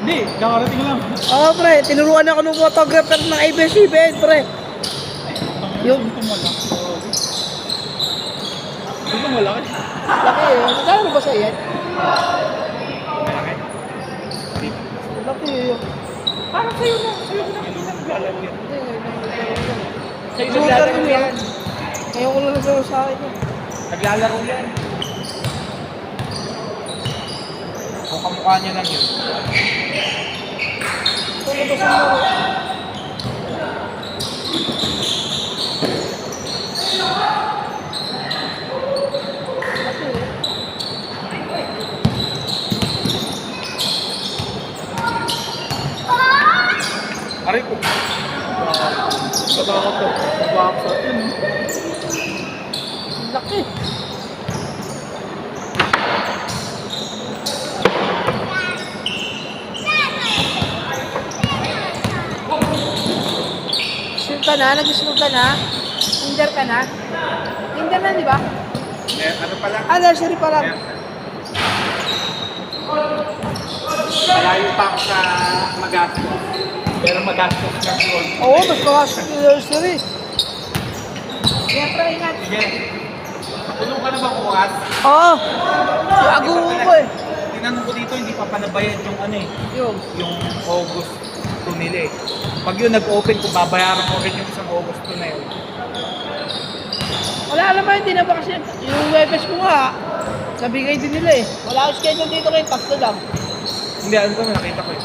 Hindi, kakarating lang. Oo, pre. Tinuruan ako ng photographer ng ABS-CBN, pre. Yung Itong malaki. Itong malaki. laki eh. Magkano ba sa yan? Malaki. Laki eh. Parang sa'yo na. Sa'yo ko na hindi na naglalaro yan. Sa'yo Shooter naglalaro yun yan. Ngayon ko lang nagsawa sa akin eh. Naglalaro yan. O kamukha niya lang yun. Ito na ba sa mga? Aray ko. Katakot to. Baksa. Yun. Laki. Shoot ka na? Nag-shoot ka na? Tinder ka na? Tinder na, di ba? Eh, ano pala? Ah, nursery pa lang. Malayo pa ako sa magastos. Pero magastos ka yun. Oo, mas makasok yung nursery. Kaya pre, ingat. Sige. Tulong ka na ba bukas? Oo. Aguho ko eh. Tinanong ko dito, hindi pa panabayad yung ano eh. Yung. Yung August 2 nila eh. Pag yun nag-open, kung babayaran ko rin yung isang August 2 na yun. Wala naman, hindi na ba kasi yung webes ko nga. Sabigay din nila eh. Wala akong schedule dito ngayon, tatlo lang. Hindi, ano ko, nakita ko eh.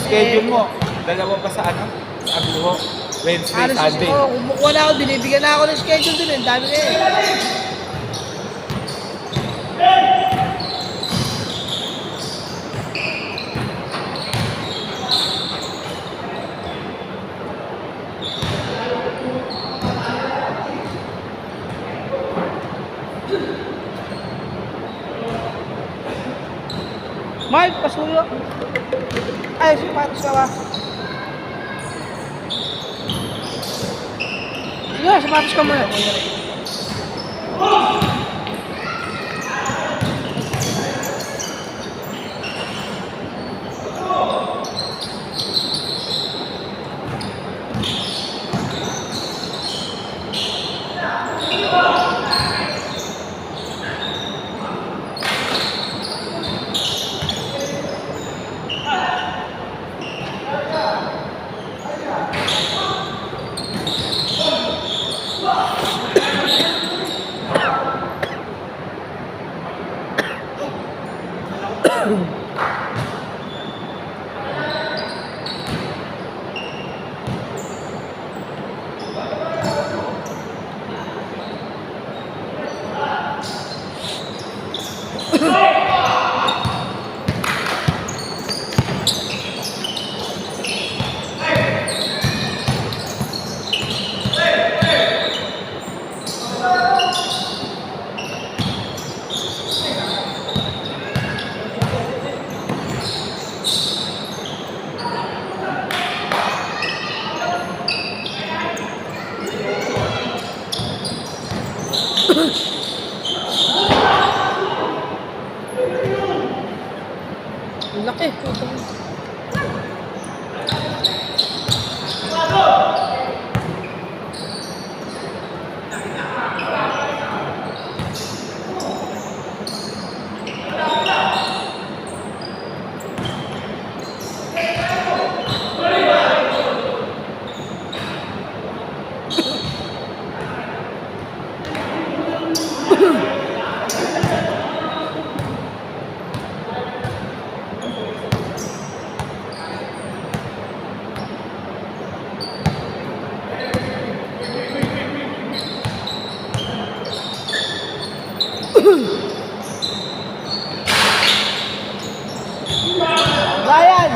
Schedule mo, dalawa pa sa ano? Sa Aguho. Wednesday, Ano Sunday. ko, kumukuha na ako, binibigyan na ako ng schedule din eh. Ang dami na eh. Mike, pasuyo. Ay, sapatos ka ba? Sige, sapatos ka muna. Ang laki. Ryan!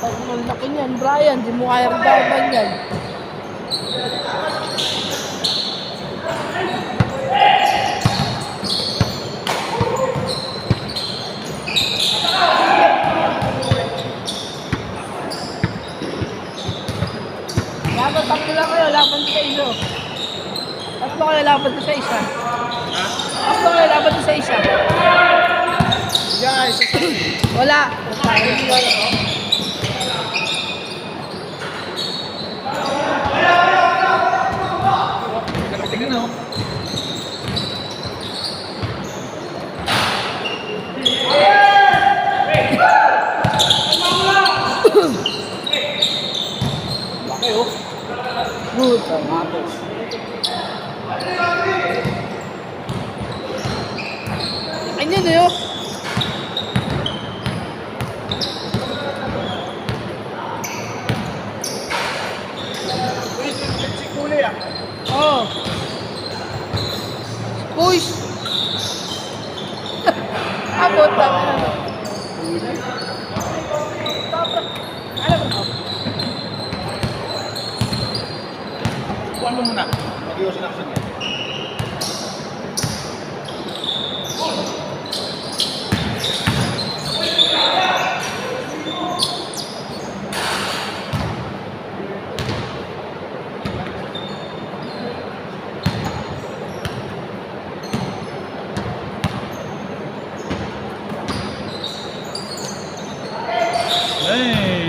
Pag malaki niyan, Brian, di mo kaya daban yan. Dapat tatlo lang kayo, laban sa isa. Tatlo kayo, laban sa isa. Tatlo kayo, laban sa isa. Guys, Wala. tingnan mo. Laki oh. Good. Ganyan eh oh. Si Kulay ah. Oh. Push. Abot na. Alam mo. Kuhan mo muna. Mag-iwasin action niya. Hey!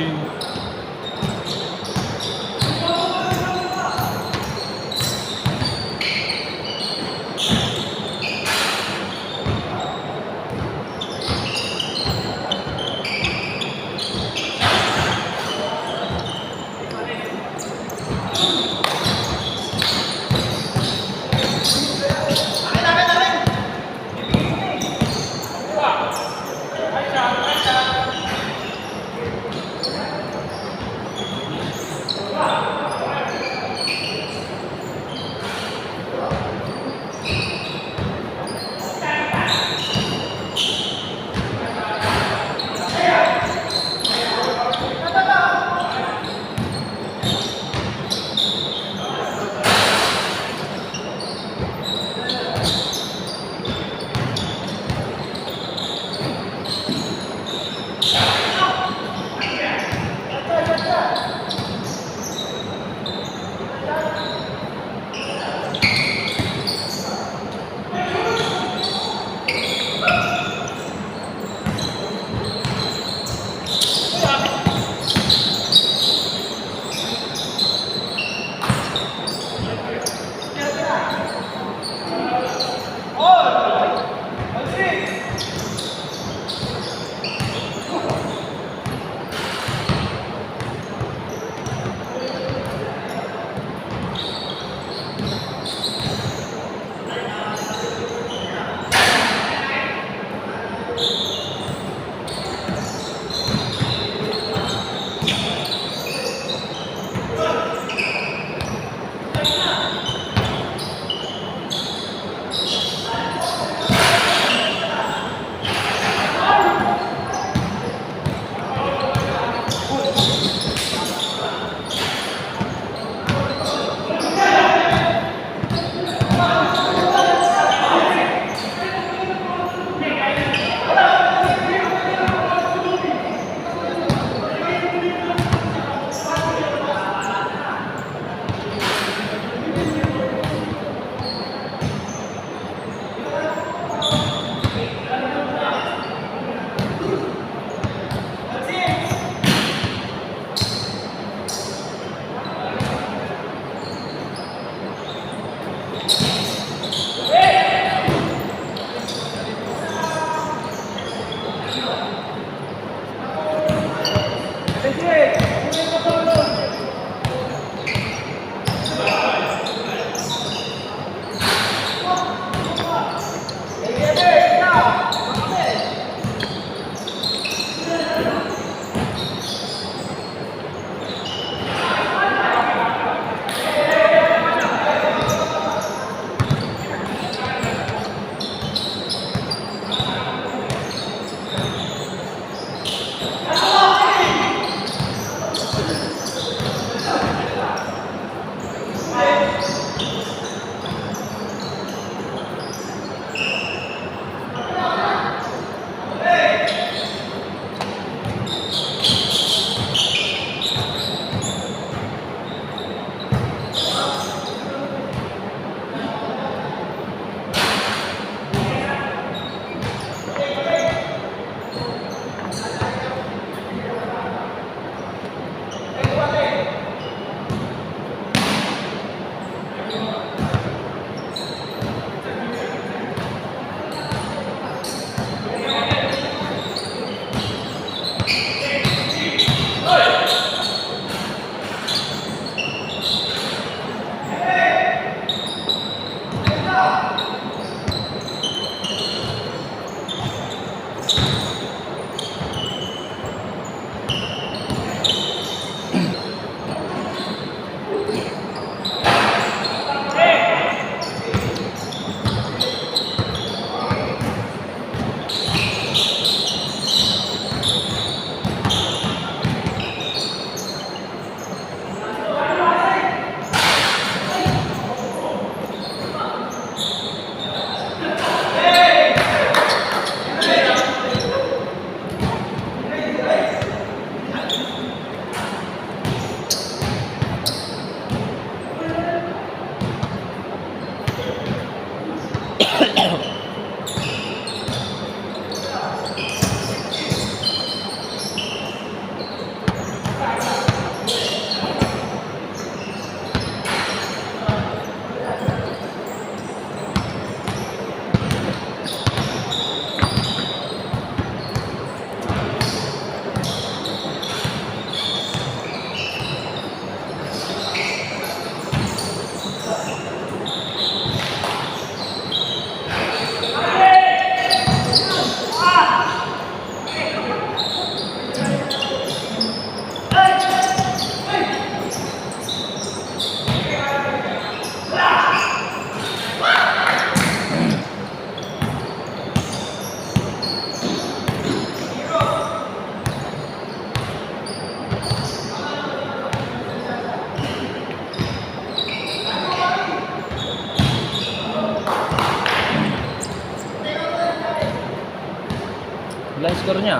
Ilan score niya?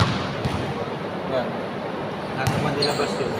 Yan. Nasa Manila Bus yun.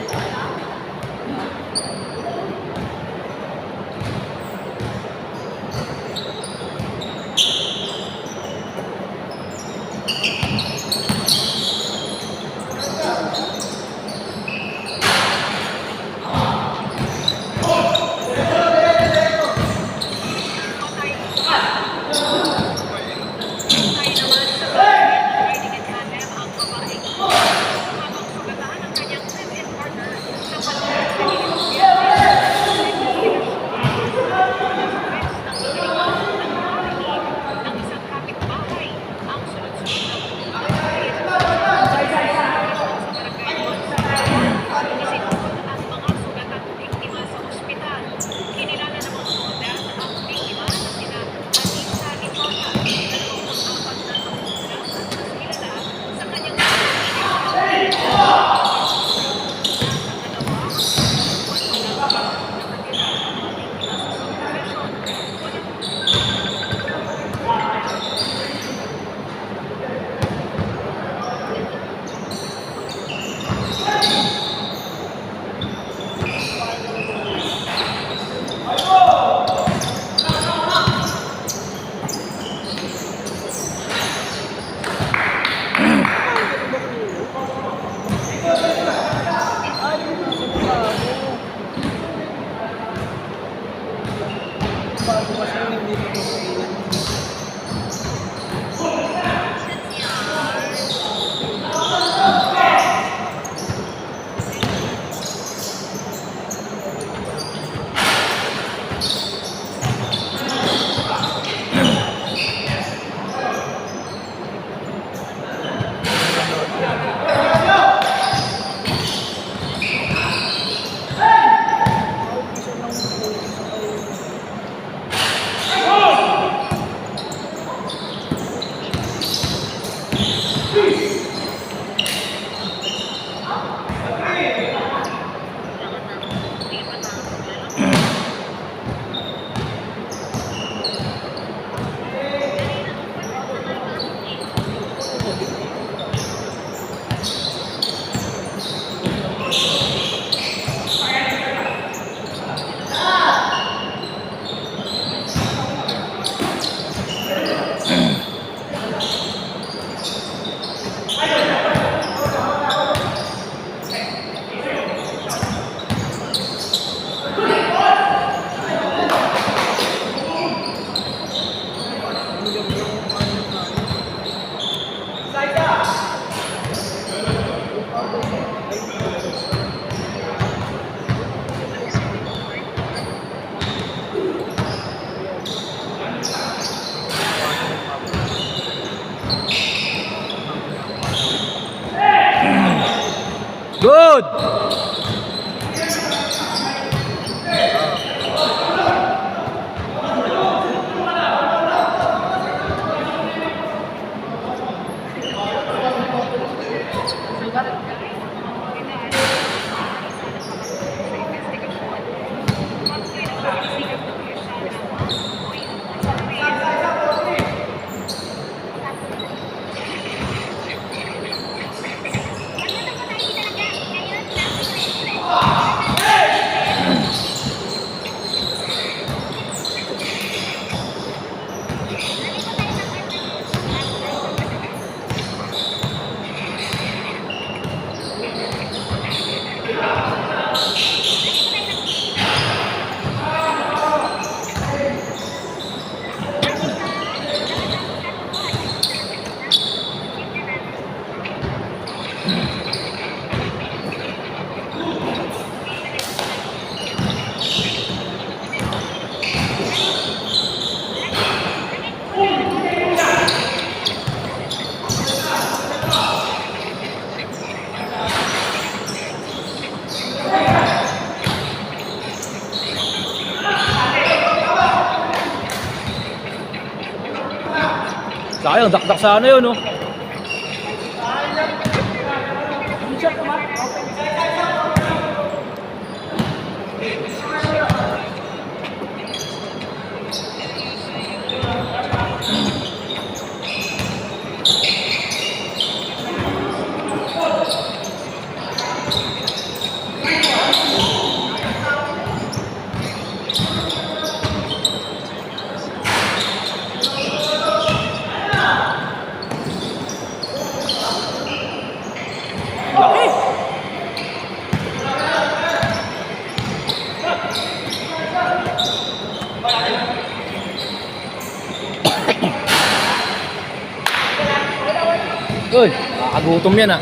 Sayang, dakdak sana yun, oh. T-shirt naman. Okay. Laki. Uy, nakakagutom yan, ah.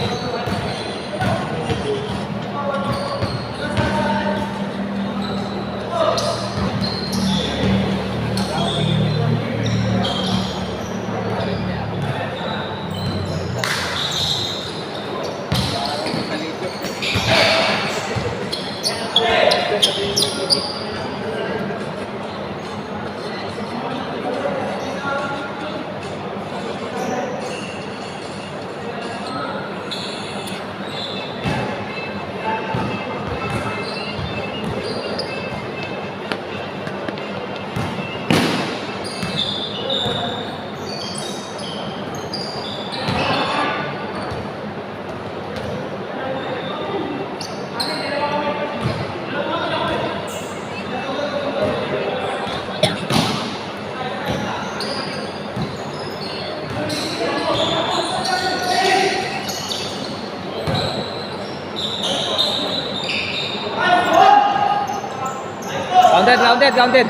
Counted.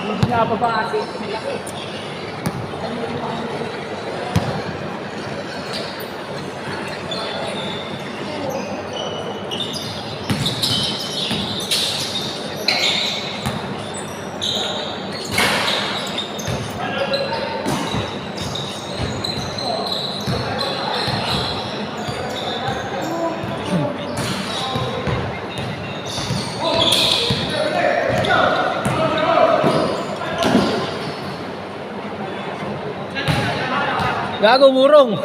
Hindi na pa kasi. Gago, umurong.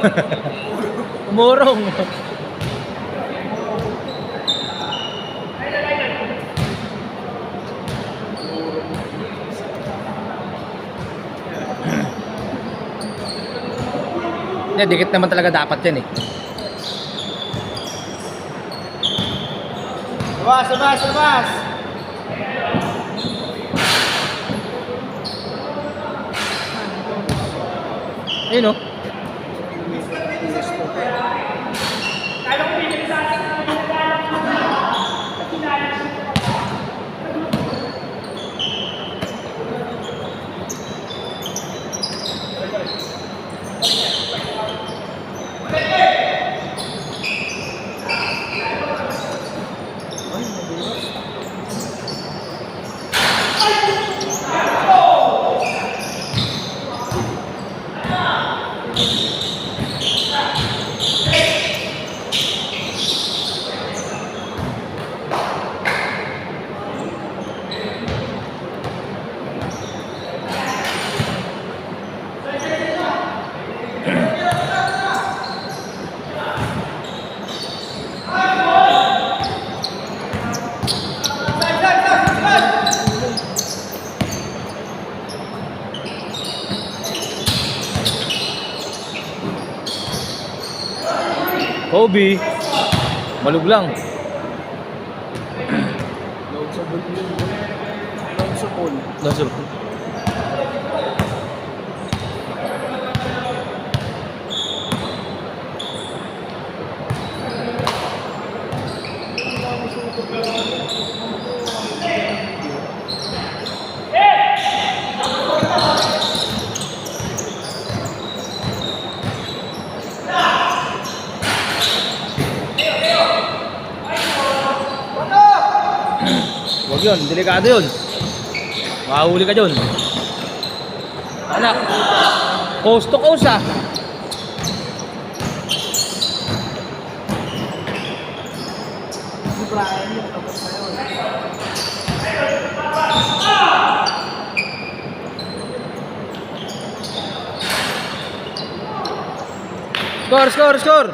Umurong. Yeah, dikit naman talaga dapat yan, eh. Labas! Ayun, oh. Kobe. Malug lang. Load sa pool. Yun, delikado yun. Makahuli ka dun. Anak, coast to coast ah. Si Brian yung tapos na yun. Score, score, score.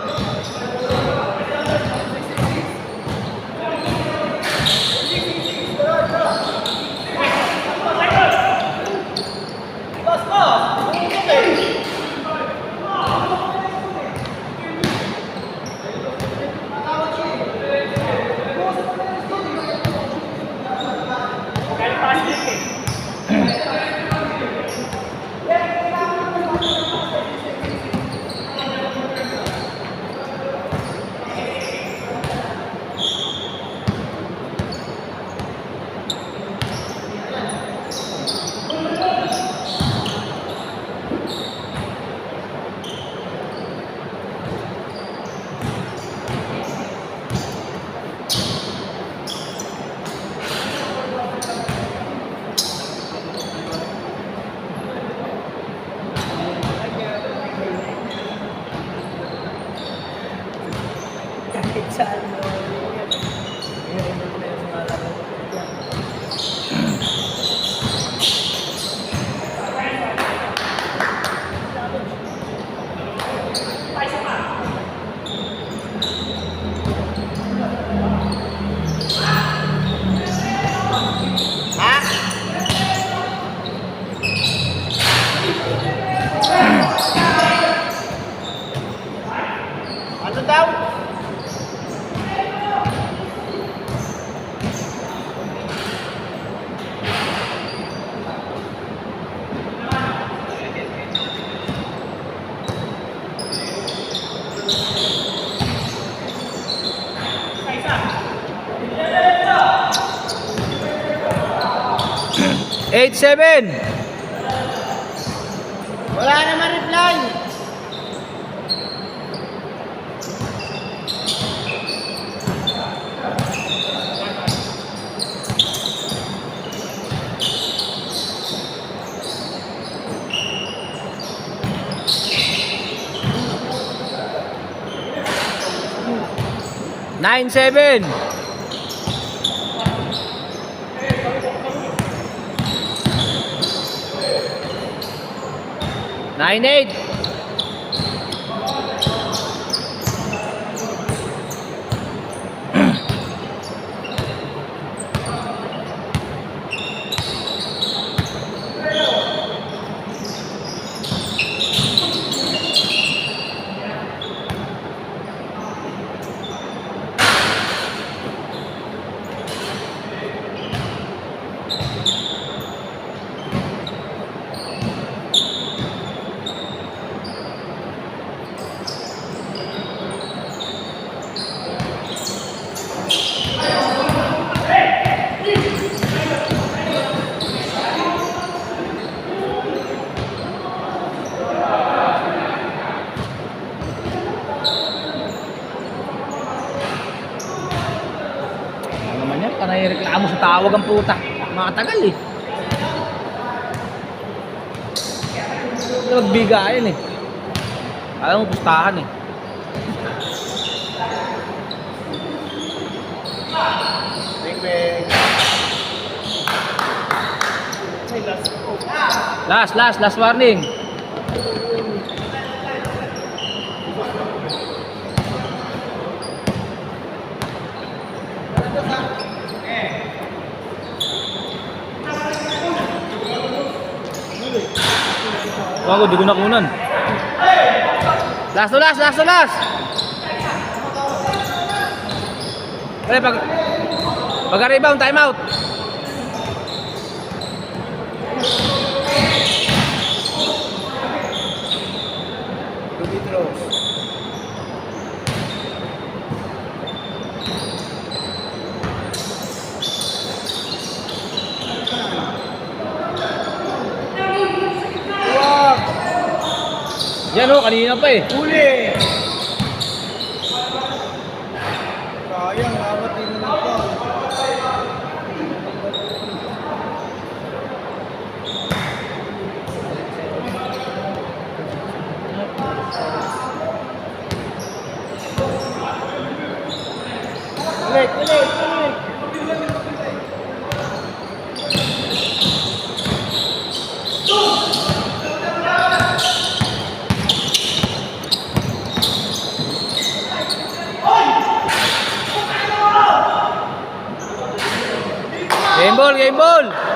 Kahit saan mo. Meron na yung mga laro. Ano daw? Eight, seven. Wala naman reply. Nine, seven. Nine, eight. Ano naman yan? Panay reklamo sa tawag ang puta. Makatagal eh. Nagbigayan eh. Alam mo, pustahan eh. Bing bing. Last warning. Wag ko, di ko nakunan. Last to last. Pre, pag-rebound, time out. Ruby throws. Yan o, kanina pa eh. Huli! Sayang, dapat din na lang pa. Ulit, ulit, ulit. Game ball, game ball!